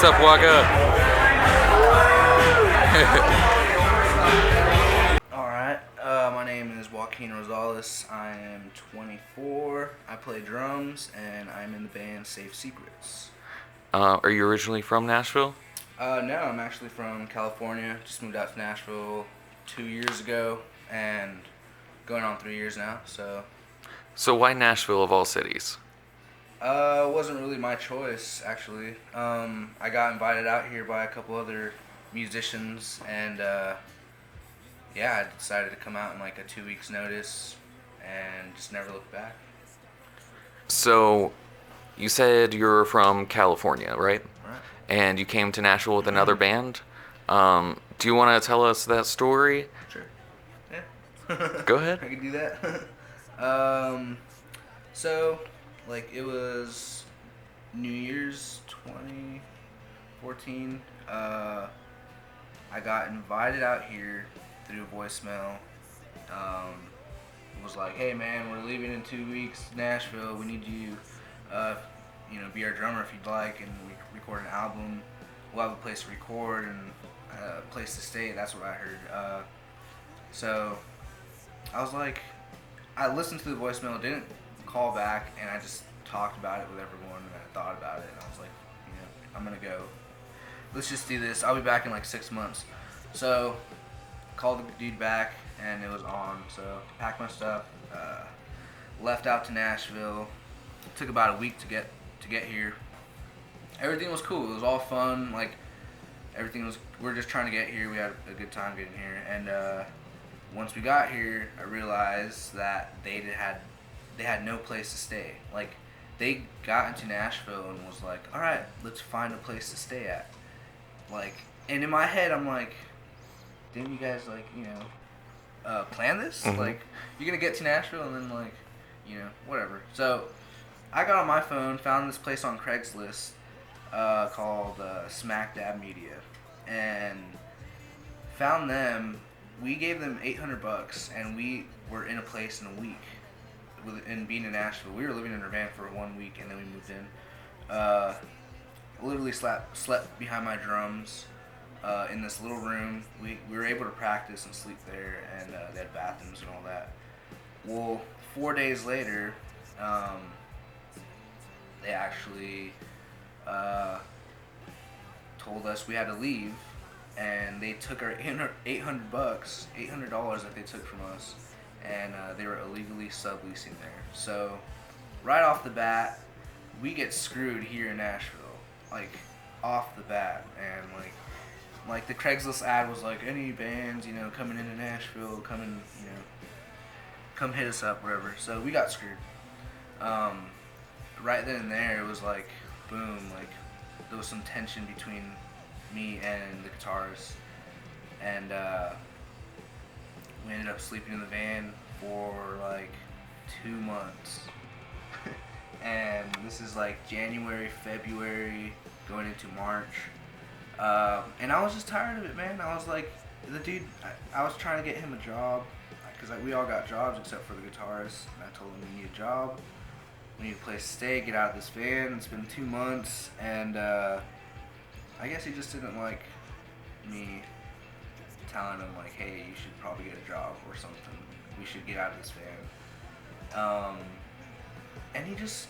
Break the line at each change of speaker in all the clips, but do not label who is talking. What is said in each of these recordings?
What's up, Waka?
Alright, my name is Joaquin Rosales. I am 24. I play drums, and I'm in the band Safe Secrets.
Are you originally from Nashville?
No, I'm actually from California. Just moved out to Nashville 2 years ago, and going on 3 years now.
So why Nashville of all cities?
It wasn't really my choice, actually. I got invited out here by a couple other musicians, and yeah, I decided to come out in like a 2 weeks notice, and just never looked back.
So you said you're from California, right?
Right.
And you came to Nashville with another band. Do you want to tell us that story?
Sure. Yeah.
Go ahead.
I can do that. So, like, it was New Year's 2014. I got invited out here through a voicemail. It was like, hey man, we're leaving in 2 weeks, Nashville. We need you, be our drummer if you'd like, and we record an album. We'll have a place to record and a place to stay. That's what I heard. So I was like, I listened to the voicemail, didn't call back, and I just talked about it with everyone, and I thought about it, and I was like, I'm gonna go. Let's just do this. I'll be back in like 6 months. So called the dude back, and it was on. So packed my stuff, left out to Nashville. It took about a week to get here. Everything was cool. It was all fun. Like, everything was. We're just trying to get here. We had a good time getting here, and once we got here, I realized that they had no place to stay. Like, they got into Nashville and was like, all right, let's find a place to stay at. Like, and in my head, I'm like, didn't you guys plan this?
Mm-hmm.
Like, you're gonna get to Nashville and then whatever. So I got on my phone, found this place on Craigslist called Smack Dab Media, and found them. We gave them $800, and we were in a place in a week. And being in Nashville, we were living in our van for 1 week, and then we moved in. Literally slept behind my drums in this little room. We were able to practice and sleep there, and they had bathrooms and all that. Well, 4 days later, they actually told us we had to leave, and they took our $800 that they took from us, and they were illegally subleasing there. So right off the bat, we get screwed here in Nashville, like off the bat. And like the Craigslist ad was like, any bands coming into Nashville, come hit us up, whatever. So we got screwed. Right then and there, it was like boom, like there was some tension between me and the guitarist, and we ended up sleeping in the van for like 2 months. And this is like January, February, going into March. And I was just tired of it, man. I was like, the dude, I was trying to get him a job, because we all got jobs except for the guitarist. And I told him, we need a job, we need a place to stay, get out of this van. It's been 2 months, and I guess he just didn't like me telling him like, hey, you should probably get a job or something. We should get out of this van. And he just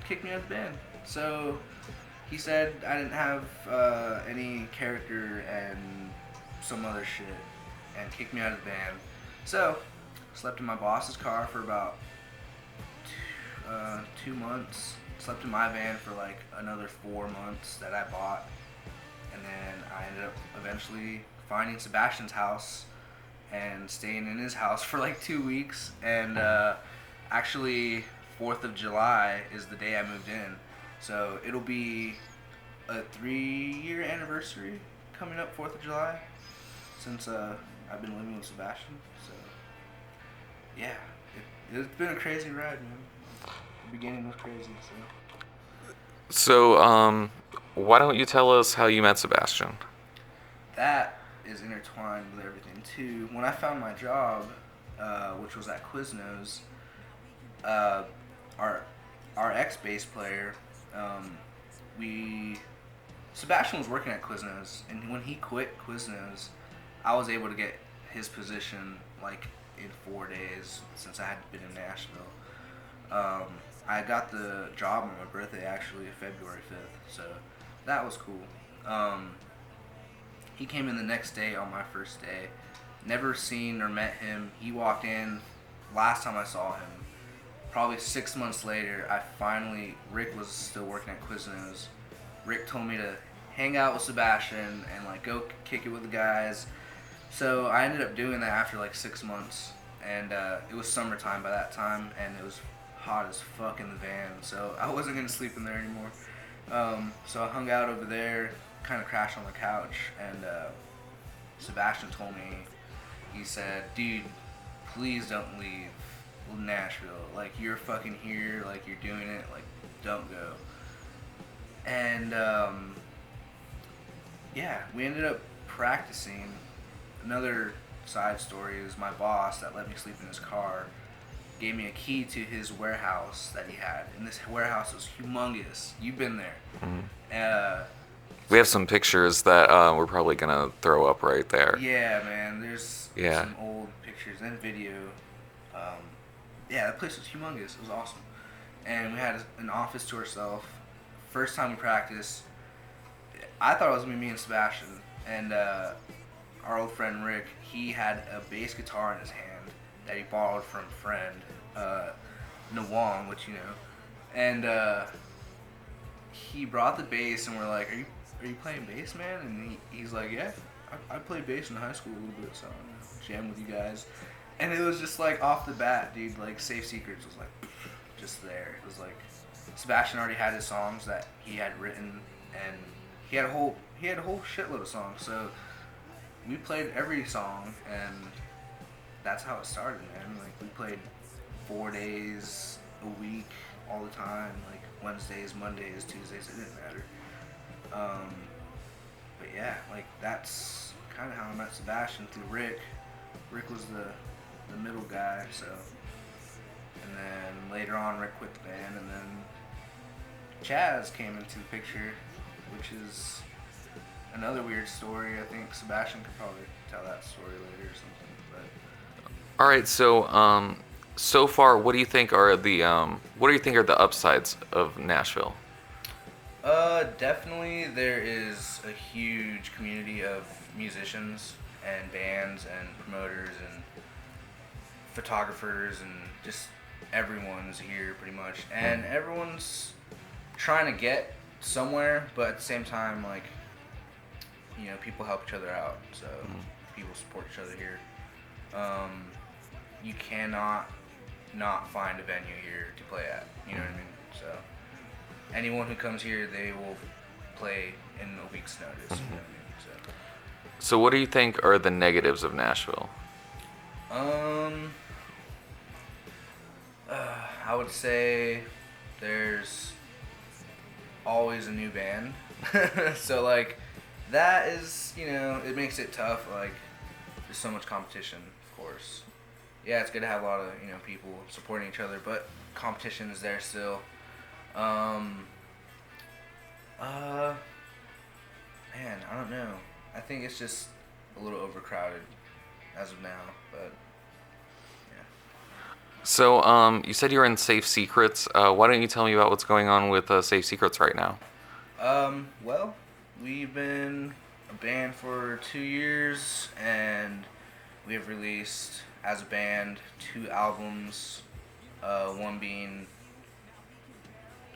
kicked me out of the band. So he said I didn't have any character and some other shit, and kicked me out of the band. So slept in my boss's car for about 2 months. Slept in my van for like another 4 months that I bought. And then I ended up eventually finding Sebastian's house and staying in his house for like 2 weeks. And actually, 4th of July is the day I moved in. So it'll be a 3-year anniversary coming up 4th of July since I've been living with Sebastian. So yeah, it's been a crazy ride, man. The beginning was crazy.
So, why don't you tell us how you met Sebastian?
That is intertwined with everything too. When I found my job, which was at Quiznos, our ex bass player, we Sebastian was working at Quiznos, and when he quit Quiznos, I was able to get his position like in 4 days since I had been in Nashville. Um, I got the job on my birthday actually, February 5th, so that was cool. Um, he came in the next day on my first day. Never seen or met him. He walked in last time I saw him. Probably 6 months later, Rick was still working at Quiznos. Rick told me to hang out with Sebastian and like go kick it with the guys. So I ended up doing that after like 6 months, and it was summertime by that time, and it was hot as fuck in the van. So I wasn't gonna sleep in there anymore. So I hung out over there, kind of crashed on the couch, and Sebastian told me, he said, "Dude, please don't leave Nashville. Like you're fucking here. Like you're doing it. Like don't go." And yeah, we ended up practicing. Another side story is my boss that let me sleep in his car gave me a key to his warehouse that he had, and this warehouse was humongous. You've been there. Uh,
We have some pictures that we're probably gonna throw up right there.
yeah, man. There's
Yeah.
some old pictures and video. Um, yeah, that place was humongous. It was awesome, and we had an office to ourselves. First time we practiced, I thought it was gonna be me and Sebastian, and our old friend Rick. He had a bass guitar in his hand that he borrowed from a friend, Nawang, which you know, and he brought the bass, and we're like, "Are you playing bass, man?" And he's like, "Yeah, I played bass in high school a little bit, so I jam with you guys." And it was just like off the bat, dude. Like Safe Secrets was like just there. It was like Sebastian already had his songs that he had written, and he had a whole shitload of songs. So we played every song, and that's how it started, man. Like we played 4 days a week all the time, like Wednesdays, Mondays, Tuesdays. It didn't matter. But yeah, like that's kind of how I met Sebastian, through Rick. Rick was the middle guy, so. And then later on, Rick quit the band, and then Chaz came into the picture, which is another weird story. I think Sebastian could probably tell that story later or something. But
All right. So so far, what do you think are the upsides of Nashville?
definitely there is a huge community of musicians and bands and promoters and photographers, and just everyone's here pretty much, and everyone's trying to get somewhere, but at the same time, like, you know, people help each other out, so people support each other here. You cannot not find a venue here to play at, you know what I mean? So anyone who comes here, they will play in a week's notice, you know what I mean?
So what do you think are the negatives of Nashville?
I would say there's always a new band. So, like, that is, you know, it makes it tough. Like, there's so much competition, of course. Yeah, it's good to have a lot of, you know, people supporting each other, but competition is there still. Man, I don't know. I think it's just a little overcrowded as of now, but yeah.
So you said you're in Safe Secrets. Why don't you tell me about what's going on with Safe Secrets right now?
Well, we've been a band for 2 years, and we have released, as a band, 2 albums. One being,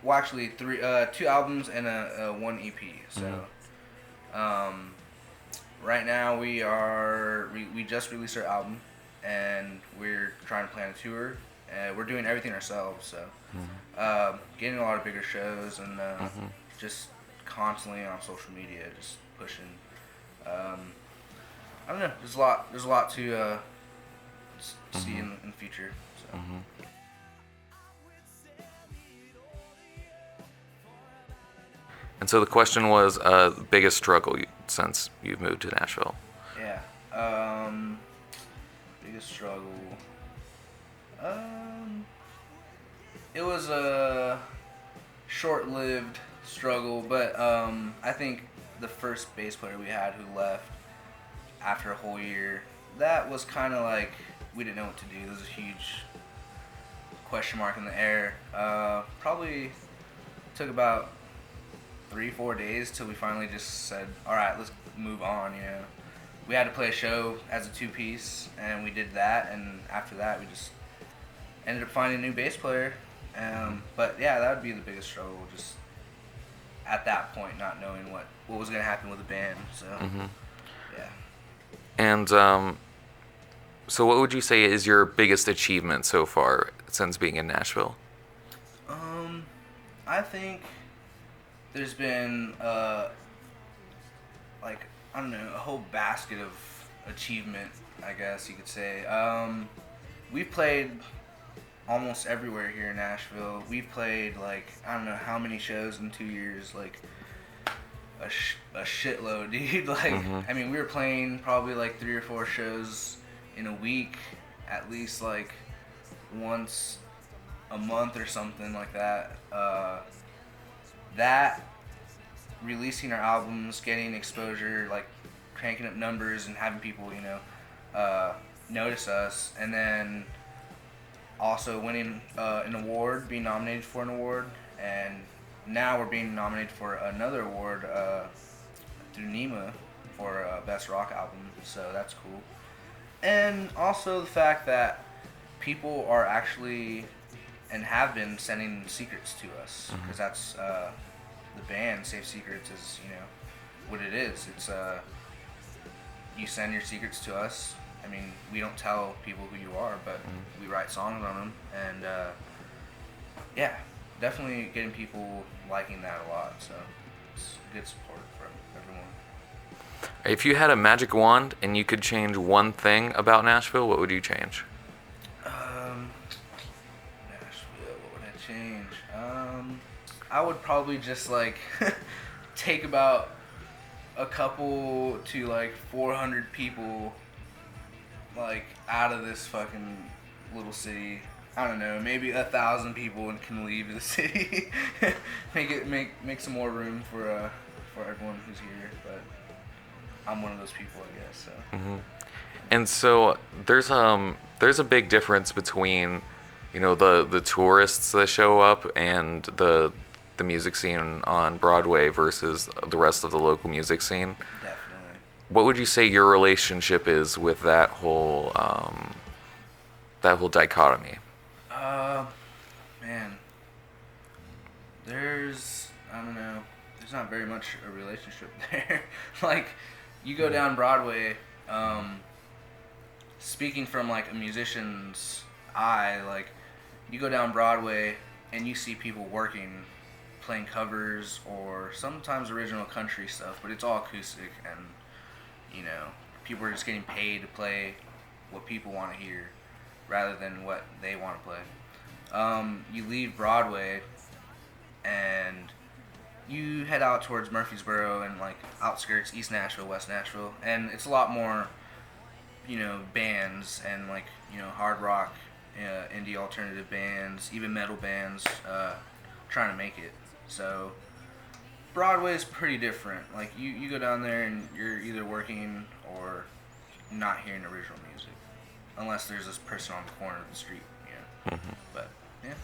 well, actually 2 albums and a 1 EP. So, right now we just released our album, and we're trying to plan a tour. We're doing everything ourselves, so getting a lot of bigger shows, and just constantly on social media, just pushing. I don't know. There's a lot to see in the future. So.
And so the question was, biggest struggle since you've moved to Nashville.
Yeah. Biggest struggle. It was a short-lived struggle, but I think the first bass player we had who left after a whole year, that was kind of like we didn't know what to do. There was a huge question mark in the air. Probably took about 3-4 days till we finally just said, all right, let's move on. We had to play a show as a two-piece, and we did that. And after that, we just ended up finding a new bass player. But yeah, that would be the biggest struggle, just at that point not knowing what was going to happen with the band. So yeah.
And so what would you say is your biggest achievement so far since being in Nashville?
I think there's been like, I don't know, a whole basket of achievement, I guess you could say. We've played almost everywhere here in Nashville. We've played like, I don't know how many shows in 2 years, like a shitload, dude. Like, I mean, we were playing probably like 3 or 4 shows in a week, at least like once a month or something like that. That, releasing our albums, getting exposure, like cranking up numbers and having people, notice us, and then also winning an award, being nominated for an award, and now we're being nominated for another award through NEMA for Best Rock Album, so that's cool. And also the fact that people are actually and have been sending secrets to us, because that's the band Safe Secrets is what it is. It's you send your secrets to us. I mean, we don't tell people who you are, but we write songs on them, and yeah, definitely getting people liking that a lot. So it's good support from everyone.
If you had a magic wand and you could change one thing about Nashville, what would you change?
Nashville, what would I change? I would probably just like take about a couple to like 400 people like out of this fucking little city. I don't know, maybe 1,000 people can leave the city. make some more room for everyone who's here. But I'm one of those people, I guess. So.
And so there's a big difference between the tourists that show up and the music scene on Broadway versus the rest of the local music scene.
Definitely.
What would you say your relationship is with that whole dichotomy?
Man, I don't know, there's not very much a relationship there. Like, you go down Broadway, speaking from like a musician's eye, like, you go down Broadway and you see people working, playing covers or sometimes original country stuff, but it's all acoustic, and people are just getting paid to play what people want to hear rather than what they want to play. You leave Broadway and you head out towards Murfreesboro and like outskirts, East Nashville, West Nashville, and it's a lot more bands and like hard rock, indie alternative bands, even metal bands trying to make it. So Broadway is pretty different. Like, you go down there and you're either working or not hearing original music, unless there's this person on the corner of the street. But yeah.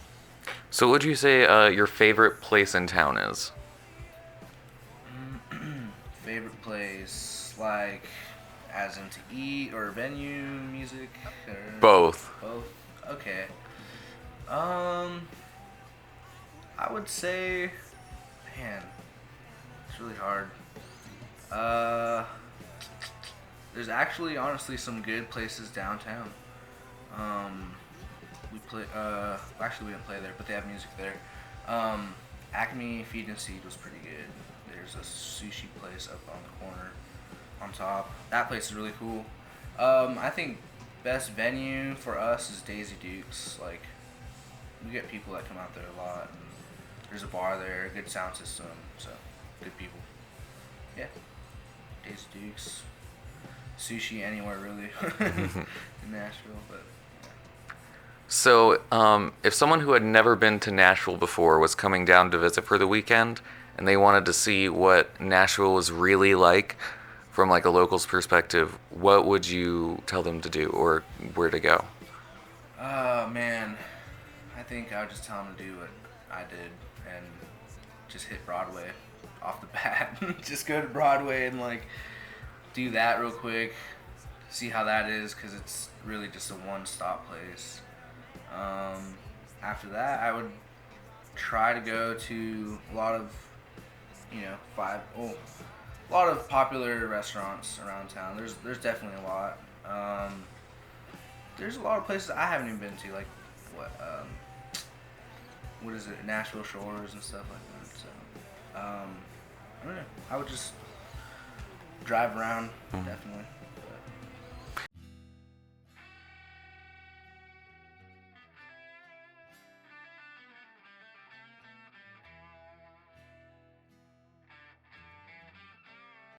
So what would you say your favorite place in town is?
Favorite place, like, as in to eat or venue, music? Or
Both.
Both? Okay. I would say, man, it's really hard. There's actually, honestly, some good places downtown. Actually we didn't play there, but they have music there. Acme Feed and Seed was pretty good. There's a sushi place up on the corner, on top. That place is really cool. I think best venue for us is Daisy Dukes. Like, we get people that come out there a lot, and there's a bar there, good sound system, so good people. Yeah, Daisy Dukes. Sushi anywhere really in Nashville, but yeah.
So, if someone who had never been to Nashville before was coming down to visit for the weekend, and they wanted to see what Nashville was really like from like a local's perspective, what would you tell them to do or where to go?
Man, I think I would just tell them to do what I did and just hit Broadway off the bat. Just go to Broadway and like do that real quick, see how that is, because it's really just a one-stop place. After that, I would try to go to a lot of, a lot of popular restaurants around town. There's definitely a lot. There's a lot of places I haven't even been to, like what is it, Nashville Shores and stuff like that. So, I don't know. I would just drive around, definitely.